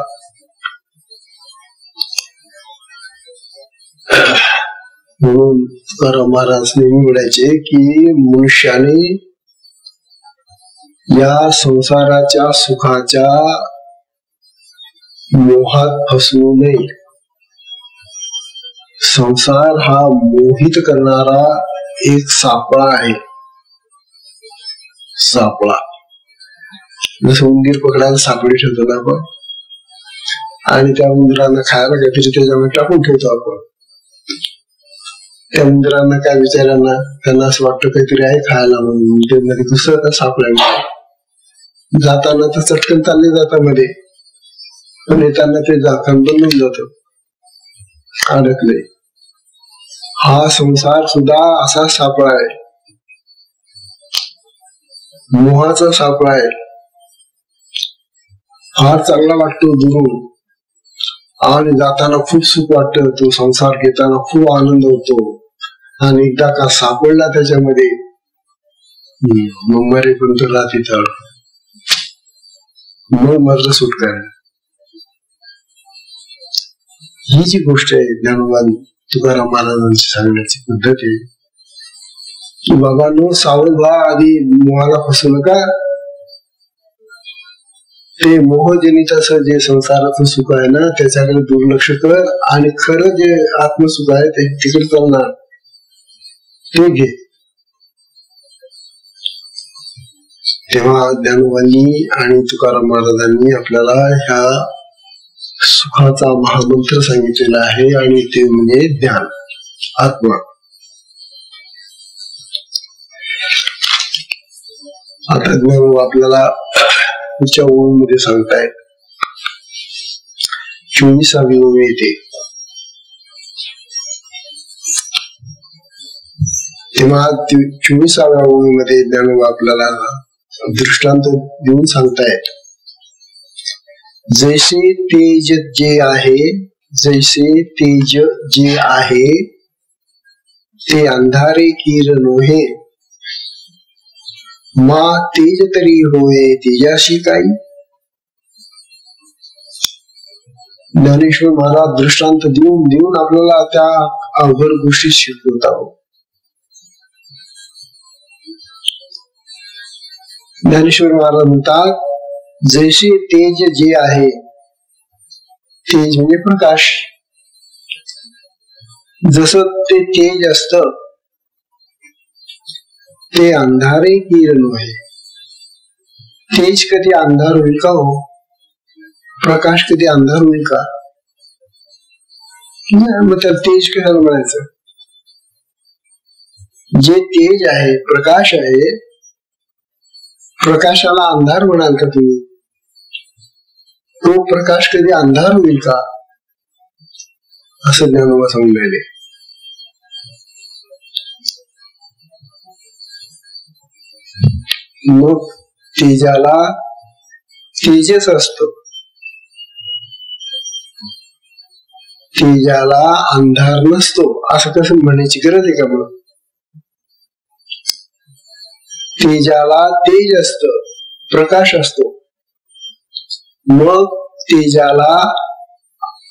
म्हणून तुकाराम महाराज नेहमी म्हणायचे की मनुष्याने या संसाराच्या सुखाच्या मोहात फसवू नये. संसार हा मोहित करणारा एक सापळा आहे. सापळा जसं उंदीर पकडायला सापळी ठेवतो ना आपण, आणि त्या उंदरांना खायला काहीतरी त्याच्यामध्ये टाकून ठेवतो आपण. त्या उंदरांना काय विचारांना त्यांना असं वाटतं काहीतरी आहे खायला म्हणून ते मध्ये घुसत सापळ्या. जाताना तर चटकन चालले जाता मध्ये, पण येताना ते झाकण बनून जात, अडकले. हा संसार सुद्धा असा सापळा आहे, मोहाचा सापळा आहे. फार चांगला वाटतो दुरून, आणि जाताना खूप सुख वाटतं. तो संसार घेताना खूप आनंद होतो, आणि एकदा का सापडला त्याच्यामध्ये मग मरेपर्यंत राहते तर मग मरलं सुटका. ही जी गोष्ट आहे ज्ञानोबा तुकाराम महाराजांची सांगण्याची पद्धत आहे की बाबांनो सावध व्हा, आधी मोहाला फसू नका. ते मोहजनित असं जे संसाराचं सुख आहे ना त्याच्याकडे दुर्लक्ष कर, आणि खरं जे आत्मसुख आहे ते तिकडे चालणार ते घे. तेव्हा ज्ञानोबांनी आणि तुकाराम महाराजांनी आपल्याला ह्या सुखाचा महामंत्र सांगितलेला आहे, आणि ते म्हणजे ज्ञान, आत्मा. आता ज्ञानोबा आपल्याला पुढच्या ओळीमध्ये सांगतायत 24वी ओवी येते. तेव्हा 24व्या ओवीमध्ये ज्ञानोबा आपल्याला दृष्टांत देऊन सांगतायत, जैसे तेज जे आहे, जैसे तेज जे आहे ते अंधारे किरण नोहे, मा तेज तरी होय तेजाशी काही. ज्ञानेश्वर महाराज दृष्टांत देऊन देऊन आपल्याला त्या अवघड गोष्टी शिकवत आहोत. ज्ञानेश्वर महाराज म्हणतात, जैसे तेज जे आहे, तेज म्हणजे प्रकाश, जसं ते तेज असत ते अंधारे किरण आहे. तेज कधी अंधार होईल का हो? प्रकाश कधी अंधार होईल का? मग त्याला तेज कशाला म्हणायचं? जे तेज आहे, प्रकाश आहे, प्रकाशाला अंधार म्हणाल का तुम्ही? तो प्रकाश कधी अंधार होईल का? असं ज्ञानोबा सांगून राहिले. मग तेजाला तेजस असत, तेजाला अंधार नसतो असं कसं म्हणायची गरज आहे का? मग तेजाला तेज असत, प्रकाश असतो, मग तेजाला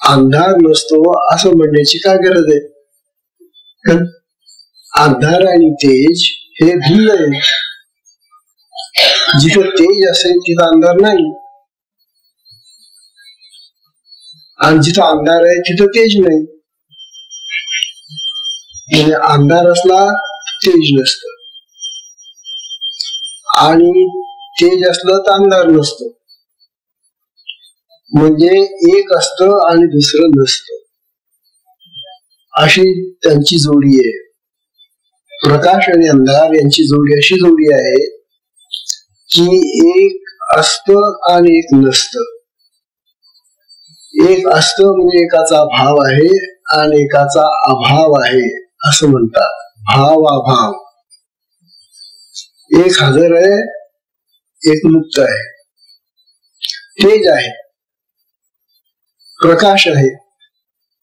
अंधार नसतो असं म्हणण्याची काय गरज आहे? अंधार आणि तेज हे भिन्न आहे. जिथं तेज असेल तिथं अंधार नाही, आणि जिथं अंधार आहे तिथं तेज नाही. म्हणजे अंधार असला तेज नसत, आणि तेज असलं तर अंधार नसतो. म्हणजे एक असतं आणि दुसरं नसतं, अशी त्यांची जोडी आहे. प्रकाश आणि अंधार यांची जोडी अशी जोडी आहे की एक असतं आणि एक नसतं. एक असतं म्हणजे एकाचा भाव आहे आणि एकाचा अभाव आहे असं म्हणतात. भाव अभाव. एक हजर आहे, एक लुप्त आहे. तेज आहे, प्रकाश आहे,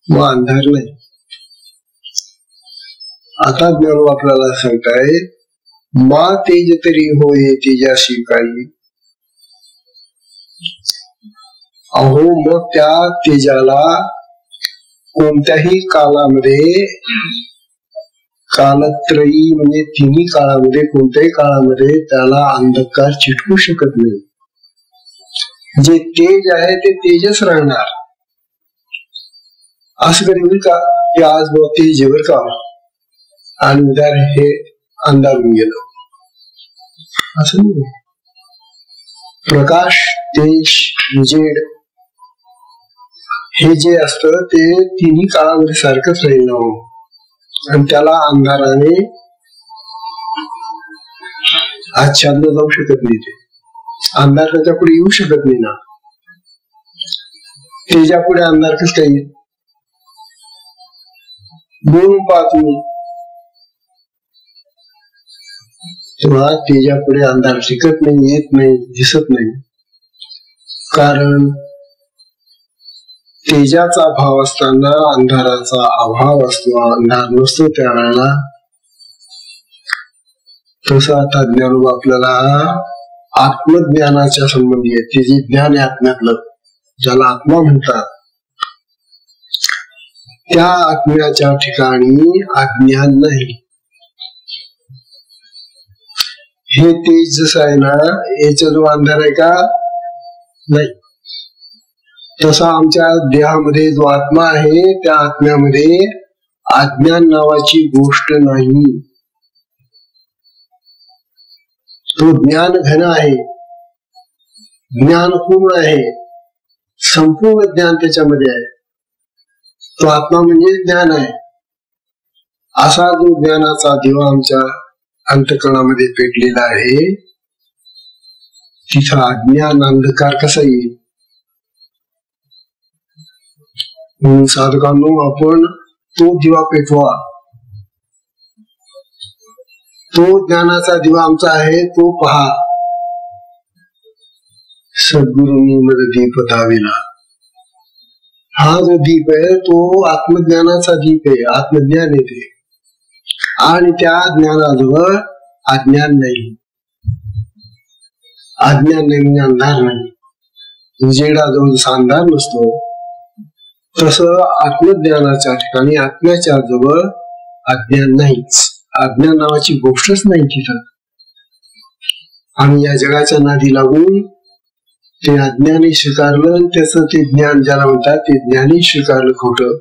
व अंधार नाही. आता ज्ञानोबा आपल्याला सांगताय, मा तेज तरी होय तेजाशी काही. अहो, मग त्या तेजाला कोणत्याही कालामध्ये, कालत्रयी म्हणजे तिन्ही काळामध्ये, कोणत्याही काळामध्ये त्याला अंधकार चिटकू शकत नाही. जे तेज आहे ते तेजच राहणार. असं कधी होईल का की आज बघ तेज बर का आणि उद्या हे अंधार होऊन गेलं? असं नाही. प्रकाश, तेज, उजेड हे जे असतं ते तिन्ही काळामध्ये सारखंच राहील ना, आणि त्याला अंधाराने आच्छादलं जाऊ शकत नाही. ते अंधार त्याच्या पुढे येऊ शकत नाही ना. तेजा पुढे अंधार कसं काही येईल? बोलून पहा तुम्ही. तेव्हा तेजा पुढे अंधार टिकत नाही, येत नाही, दिसत नाही. कारण तेजाचा भाव असताना अंधाराचा अभाव असतो, अंधार नसतो त्यावेळेला. तसं आता ज्ञानोबा आपल्याला आत्मज्ञानाच्या संबंधी आहे. ते जे ज्ञान आहे आत्म्यातलं, ज्याला आत्मा म्हणतात, त्या आत्म्याच्या ठिकाणी अज्ञान नाही. हे तेज जसं आहे ना, याचा जो अंधार आहे का नाही, तसा आमच्या देहामध्ये जो आत्मा आहे त्या आत्म्यामध्ये अज्ञान नावाची गोष्ट नाही. तो ज्ञान घन आहे, ज्ञान पूर्ण आहे, संपूर्ण ज्ञान त्याच्यामध्ये आहे. तो आत्मा म्हणजे ज्ञान आहे. असा जो ज्ञानाचा दिवा आमच्या अंतःकरणामध्ये पेटलेला आहे, तिथं अज्ञान अंधकार कसा येईल? म्हणून साधकांनो, आपण तो दिवा पेटवा. तो ज्ञानाचा दिवा आमचा आहे, तो पहा. सद्गुरूंनी मद दीप दाविला. हा जो दीप आहे तो आत्मज्ञानाचा दीप आहे, आत्मज्ञान येते. आणि त्या ज्ञानाजवळ अज्ञान नाही. अज्ञान नाही म्हणजे अंधार नाही. उजेडाजवळ जसा अंधार नसतो तसं आत्मज्ञानाच्या ठिकाणी आत्म्याच्या जवळ अज्ञान नाहीच. अज्ञान नावाची गोष्टच नाही तिथं. आणि या जगाच्या नादी लागून ते अज्ञानी स्वीकारलं, त्याचं ते ज्ञान ज्याला म्हणतात ते ज्ञानी स्वीकारलं खोटं,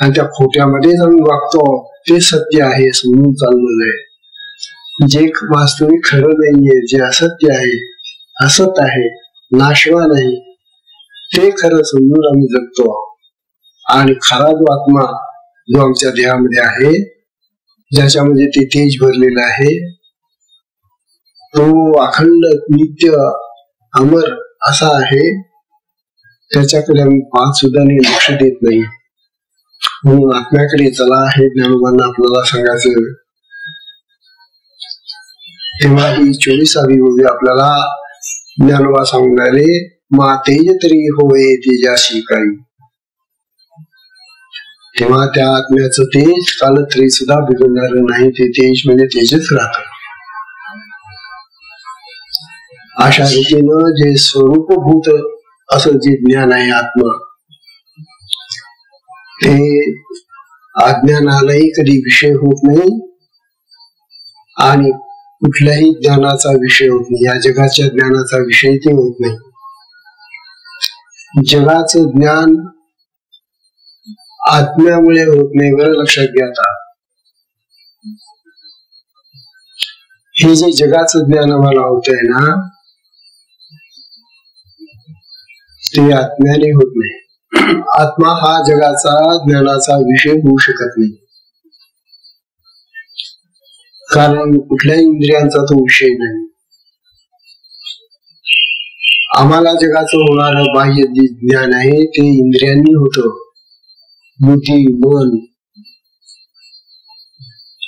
आणि त्या खोट्यामध्ये जाऊन वागतो. ते सत्य आहे समजून चाललेलं आहे. जे वास्तविक खरं नाहीये, जे असत्य आहे, असत आहे, नाशवान आहे, ते खरं समजून आम्ही जगतो. आणि खरा जो आत्मा जो आमच्या देहामध्ये आहे, ज्याच्यामध्ये ते तेज भरलेलं आहे, तो अखंड नित्य अमर असा आहे. त्याच्याकडे आम्ही पाच सुद्धा लक्ष देत नाही. म्हणून आत्म्याकडे चला हे ज्ञानोबांना आपल्याला सांगायचं. तेव्हा ही 24वी ओवी आपल्याला ज्ञानोबा सांगणारे, मा तेज तरी होय तेजाशी काही. तेव्हा त्या आत्म्याचं तेज कालत्री सुद्धा बिघडणार नाही. ते तेज म्हणजे तेजच राहत. अशा रीतीनं जे स्वरूपभूत असं जे ज्ञान आहे आत्मा, ते अज्ञानालाही कधी विषय होत नाही आणि कुठल्याही ज्ञानाचा विषय होत नाही. या जगाच्या ज्ञानाचा विषय ते होत नाही. जगाचं ज्ञान आत्म्यामुळे होत नाही. बरं लक्षात घ्या. आता हे जे जगाचं ज्ञान आम्हाला होत आहे ना, ते आत्म्याने होत नाही. आत्मा हा जगाचा ज्ञानाचा विषय होऊ शकत नाही, कारण कुठल्या इंद्रियांचा तो विषय नाही. आम्हाला जगाचं होणार बाह्य ज्ञान आहे ते इंद्रियांनी होतं. बुद्धी, मन,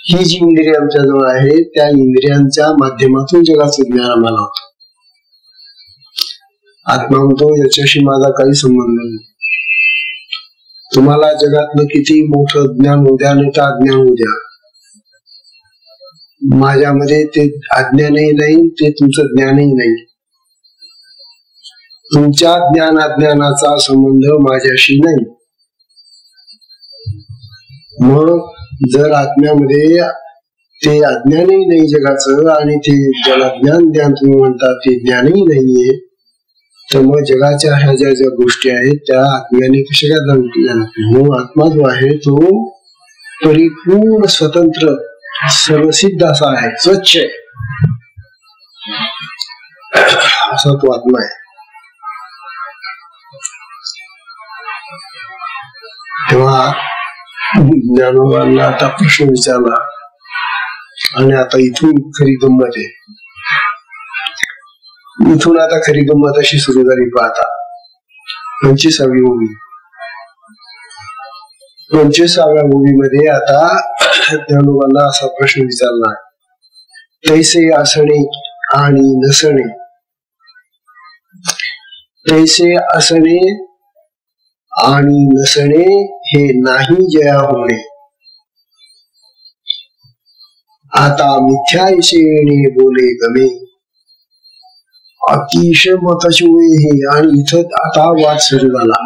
ही जी इंद्रिय आमच्या जवळ आहे, त्या इंद्रियांच्या माध्यमातून जगाचं ज्ञान आम्हाला होतं. आत्मा म्हणतो याच्याशी माझा काही संबंध नाही. तुम्हाला जगातलं किती मोठं ज्ञान होऊ द्या, नाही तर अज्ञान होऊ द्या, माझ्यामध्ये ते अज्ञानही नाही, ते तुमचं ज्ञानही नाही. तुमच्या ज्ञान अज्ञानाचा संबंध माझ्याशी नाही. मग जर आत्म्यामध्ये ते अज्ञानही नाही जगाचं, आणि ते ज्याला ज्ञान ज्ञान तुम्ही म्हणता ते ज्ञानही नाहीये, तर मग जगाच्या ह्या ज्या ज्या गोष्टी आहेत त्या आत्म्याने कशा काय जाणल्या जातील. मग आत्मा जो आहे तो परिपूर्ण स्वतंत्र सर्वसिद्ध असा आहे, स्वच्छ आहे, असा तो आत्मा आहे. तेव्हा ज्ञानोबांना आता प्रश्न विचारला, आणि आता इथून खरी गंमत आहे. इथून आता खरी गंमत अशी सुरू झाली. पाहता 25वी ओवी. 25व्या ओवीमध्ये आता ज्ञानोबांना असा प्रश्न विचारला, तैसे असणे आणि नसणे, तैसे असणे आणि नसणे हे नाही जया होणे. आता मिथ्याविषयीने बोले गमे, अतिशय महत्वाची ओळी हे. आणि इथं आता वाद सुरू झाला.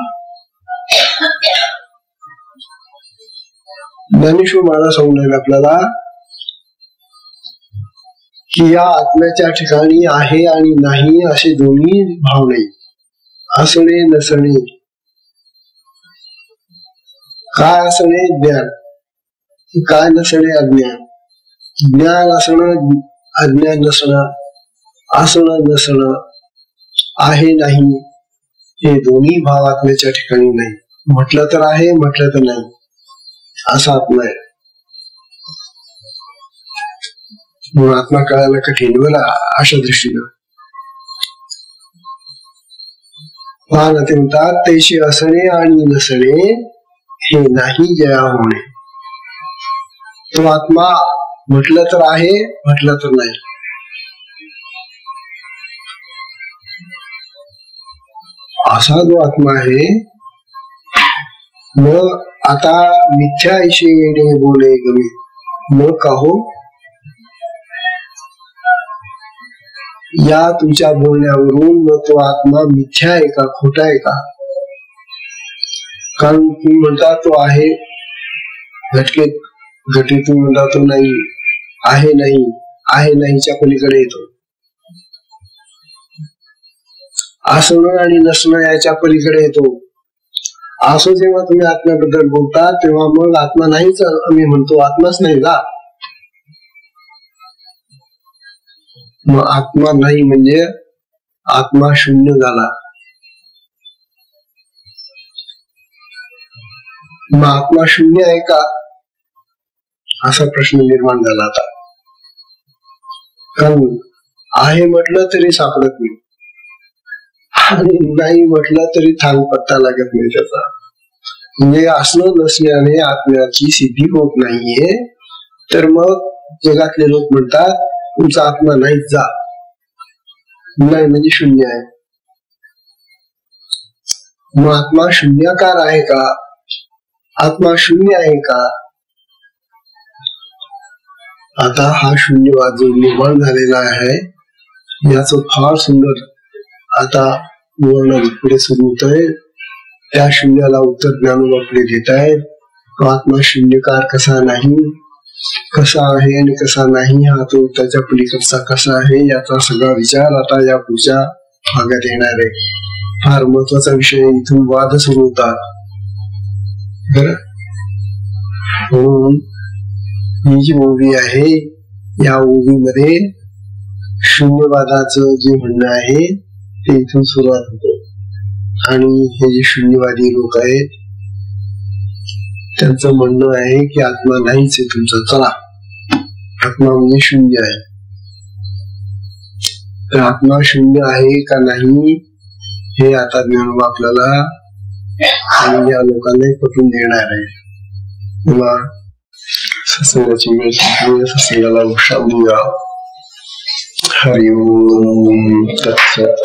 ज्ञानेश्वर महाराज सांगून आपल्याला की या आत्म्याच्या ठिकाणी आहे आणि नाही असे दोन्ही भाव नाही. असणे नसणे. काय असणे? ज्ञान. काय नसणे? अज्ञान. ज्ञान असणं, अज्ञान नसणं, असणं नसणं, आहे नाही, हे दोन्ही भाव आत्म्याच्या ठिकाणी नाही. म्हटलं तर आहे, म्हटलं तर नाही, असा आत्मा आहे. म्हणून आत्मा कळायला कठीण. मला अशा दृष्टीनं महान ते म्हणतात तैसे असणे आणि नसणे हे नाही जया होणे. तो आत्मा म्हटलं तर आहे, म्हटलं तर नाही. असा जो आत्मा आहे, मग आता मिथ्या ऐशी येणे बोले गमे मग का हो, या तुमच्या बोलण्यावरून मग तो आत्मा मिथ्या आहे का, खोटा आहे का? कारण तुम्ही म्हणता तो आहे घटकेत, घटीतून म्हणता तो नाही आहे, नाही आहे नाहीच्या पलीकडे येतो. असणं आणि नसणं याच्या पलीकडे येतो. असं जेव्हा तुम्ही आत्म्याबद्दल बोलता तेव्हा मग आत्मा नाहीच आम्ही म्हणतो, आत्माच नाही का? मग आत्मा नाही म्हणजे आत्मा शून्य झाला. मग आत्मा शून्य आहे का असा प्रश्न निर्माण झाला आता. कारण आहे म्हटलं तरी सापडत नाही आणि नाही म्हटलं तरी थांग पत्ता लागत नाही त्याचा. म्हणजे असणं नसल्याने आत्म्याची सिद्धी होत नाहीये. तर मग जगातले लोक म्हणतात तुमचा आत्मा नाहीच जा, नाही म्हणजे शून्य आहे. मग आत्मा शून्याकार आहे का, आत्मा शून्य आहे का? आता हा शून्यवाद जो निर्माण झालेला आहे याच फार सुंदर आता वर्णन पुढे सुरू होत आहे. त्या शून्याला उत्तर ज्ञानोबा पुढे देत आहेत. तो आत्मा शून्यकार कसा नाही, कसा आहे आणि कसा नाही, हा तो त्याच्या पलीकडचा कसा आहे याचा सगळा विचार आता या पुढच्या भागात येणार आहे. फार महत्वाचा विषय, इथून वाद सुरू होतात. म्हणून ही जी ओवी आहे या ओवीमध्ये शून्यवादाचं जे म्हणणं आहे ते इथून सुरुवात होतो. आणि हे जे शून्यवादी लोक आहेत त्यांचं म्हणणं आहे की आत्मा नाहीच आहे तुमचा, चला आत्मा म्हणजे शून्य आहे. तर आत्मा शून्य आहे का नाही हे आता ज्ञानोबा आपल्याला आणि या लोकांना पटवून देणार आहे. तेव्हा सत्संगाची वेळ संपली, सत्संगाला विश्राम देऊया. हरि ओम तत्सत.